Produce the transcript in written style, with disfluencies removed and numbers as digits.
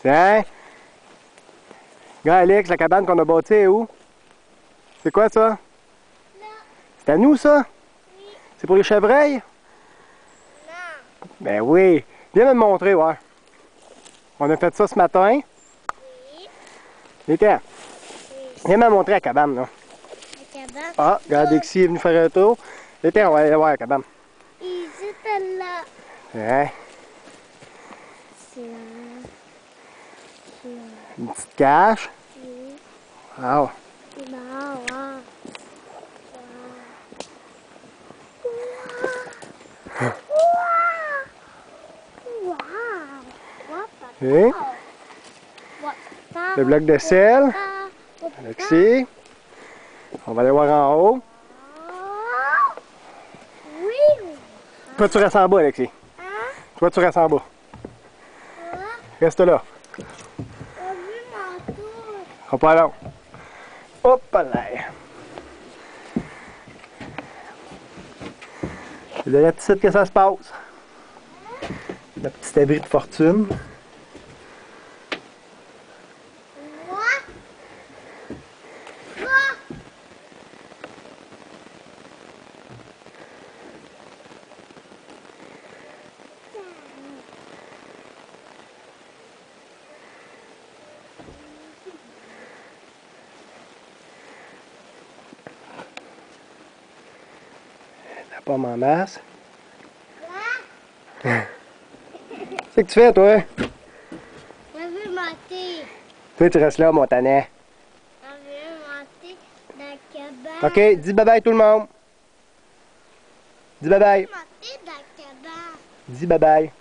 Tiens. Gars, Alex, la cabane qu'on a bâtie est où? C'est quoi ça? Là. C'est à nous ça? Oui. C'est pour les chevreuils? Non. Ben oui. Viens me le montrer, ouais. On a fait ça ce matin. Oui. Viens, Oui. viens me montrer la cabane, là. La cabane. Ah, regarde, Alexis est venu faire un tour. Viens, on va aller voir la cabane. Ils étaient là. Hein? C'est là. Une petite cache. Oui. Wow. C'est marrant, wow. Et le bloc de sel. Alexis. On va aller voir en haut. Oui. Toi, tu restes en bas, Alexis. Hein? Toi, tu restes en bas. Quoi? Reste là. T'as vu mon tour? On va pas long. Hop là. C'est de la petite que ça se passe. Le petit abri de fortune. Moi? Toi? La pomme en masse. Quoi? Qu'est-ce que tu fais, toi? On veut monter. Toi, tu restes là, Montanet. On veut monter dans la cabane. OK, dis bye-bye tout le monde. Dis bye-bye. Monter dans la cabane. Dis bye-bye.